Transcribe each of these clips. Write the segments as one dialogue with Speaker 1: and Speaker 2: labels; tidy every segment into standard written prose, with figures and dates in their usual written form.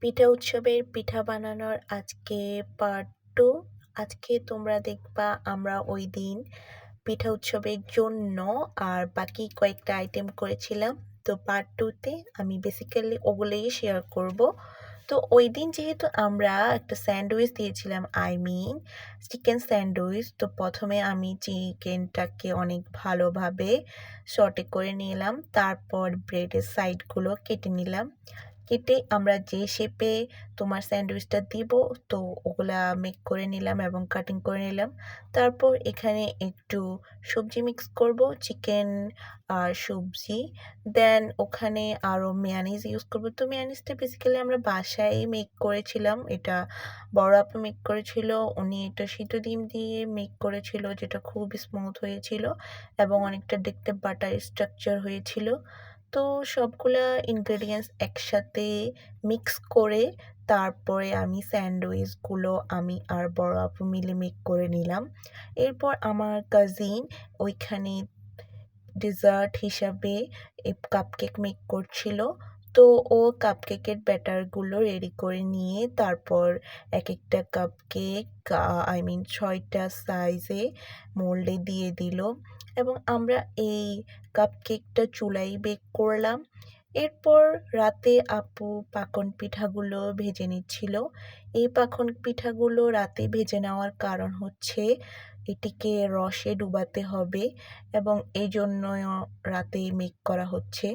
Speaker 1: পিঠা উৎসবের পিঠা বানানোর আজকে পার্ট 2। আজকে তোমরা দেখবা আমরা ওই দিন পিঠা উৎসবের জন্য আর বাকি কয়েকটা আইটেম করেছিলাম। তো পার্ট 2তে আমি বেসিক্যালি ওগুলোই শেয়ার করব। তো ওই দিন যেহেতু আমরা একটা স্যান্ডউইচ দিয়েছিলাম, চিকেন স্যান্ডউইচ। তো প্রথমে আমি চিকেনটাকে অনেক ভালোভাবে সটে করে নিলাম, তারপর ব্রেডের সাইডগুলো কেটে নিলাম। কেটে আমরা যে শেপে তোমার স্যান্ডউইচটা দিব, তো ওগুলা মেক করে নিলাম এবং কাটিং করে নিলাম। তারপর এখানে একটু সবজি মিক্স করব, চিকেন আর সবজি। দেন ওখানে আরও মেয়োনিজ ইউজ করব। তো মেয়োনিজটা বেসিক্যালি আমরা বাসায় মেক করেছিলাম, এটা বড় আপু মেক করেছিল। উনি এটা সিদ্ধ ডিম দিয়ে মেক করেছিল, যেটা খুব স্মুথ হয়েছিল এবং অনেকটা দেখতে বাটার স্ট্রাকচার হয়েছিল। তো সবগুলা ইনগ্রেডিয়েন্টস একসাথে মিক্স করে তারপরে আমি স্যান্ডউইচগুলো আমি আর বড় আপু মিলে মেক করে নিলাম। এরপর আমার কাজিন ওইখানে ডেজার্ট হিসাবে কাপকেক মেক করছিল। তো ও কাপকেকের ব্যাটারগুলো রেডি করে নিয়ে তারপর এক একটা কাপকেক ছয়টা সাইজে মোল্ডে দিয়ে দিল এবং আমরা এই কাপকেকটা চুলায় বেক করলাম। এরপর রাতে আপু পাকন পিঠাগুলো ভেজে নিচ্ছিল। এই পাকন পিঠাগুলো রাতে ভেজে নেওয়ার কারণ হচ্ছে এটিকে রসে ডুবাতে হবে এবং এই জন্য রাতেই মেক করা হচ্ছে।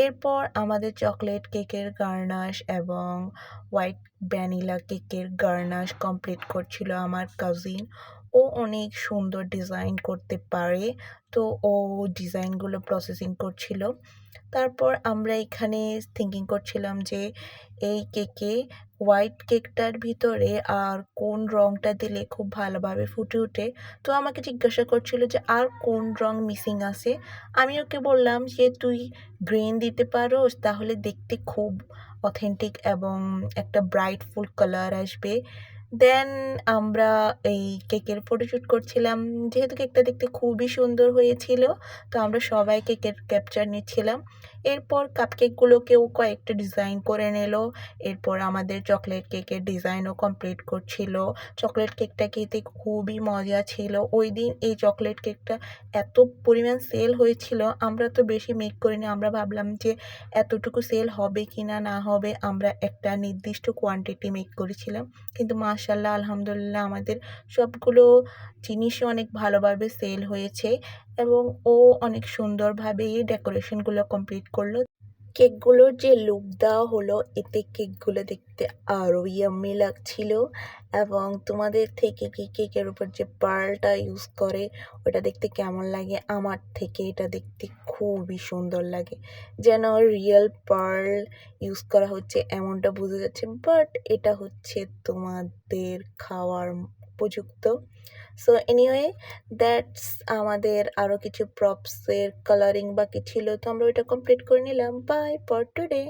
Speaker 1: এরপর আমাদের চকলেট কেকের গার্নাশ এবং হোয়াইট ভ্যানিলা কেকের গার্নাশ কমপ্লিট করছিল আমার কাজিন। ও অনেক সুন্দর ডিজাইন করতে পারে, তো ও ডিজাইনগুলো প্রসেসিং করছিল। তারপর আমরা এখানে থিঙ্কিং করছিলাম যে এই কেকে হোয়াইট কেকটার ভিতরে আর কোন রঙটা দিলে খুব ভালোভাবে ফুটে ওঠে। তো আমাকে জিজ্ঞাসা করছিল যে আর কোন রং মিসিং আছে। আমি ওকে বললাম যে তুই গ্রিন দিতে পারোস, তাহলে দেখতে খুব অথেন্টিক এবং একটা ব্রাইট ফুল কালার আসবে। দেন আমরা এই কেকের ফটোশ্যুট করছিলাম। যেহেতু কেকটা দেখতে খুবই সুন্দর হয়েছিল, তো আমরা সবাই কেকের ক্যাপচার নিচ্ছিলাম। এরপর কাপকেকগুলোকেও কয়েকটা ডিজাইন করে নিল। এরপর আমাদের চকলেট কেকের ডিজাইনও কমপ্লিট করছিল। চকলেট কেকটা খেতে খুবই মজা ছিল। ওই দিন এই চকলেট কেকটা এত পরিমাণ সেল হয়েছিল, আমরা তো বেশি মেক করিনি। আমরা ভাবলাম যে এতটুকু সেল হবে কি না না হবে, আমরা একটা নির্দিষ্ট কোয়ান্টিটি মেক করেছিলাম। কিন্তু মাশাআল্লাহ আলহামদুলিল্লাহ আমাদের সবগুলো জিনিসই অনেক ভালোভাবে সেল হয়েছে এবং ও অনেক সুন্দরভাবে ডেকোরেশনগুলো কমপ্লিট করলো। কেকগুলোর যে লুক দেওয়া হলো, এতে কেকগুলো দেখতে আরও ইয়াম্মি লাগছিল। এবং তোমাদের থেকে কি কেকের উপর যে পার্লটা ইউজ করে ওটা দেখতে কেমন লাগে? আমার থেকে এটা দেখতে খুবই সুন্দর লাগে, যেন রিয়েল পার্ল ইউজ করা হচ্ছে এমনটা বোঝা যাচ্ছে। বাট এটা হচ্ছে তোমাদের খাওয়ার উপযুক্ত। সো এনিওয়ে, দ্যাটস আমাদের আরও কিছু প্রপসের কালারিং বাকি ছিল, তো আমরা ওইটা কমপ্লিট করে নিলাম। Bye for today.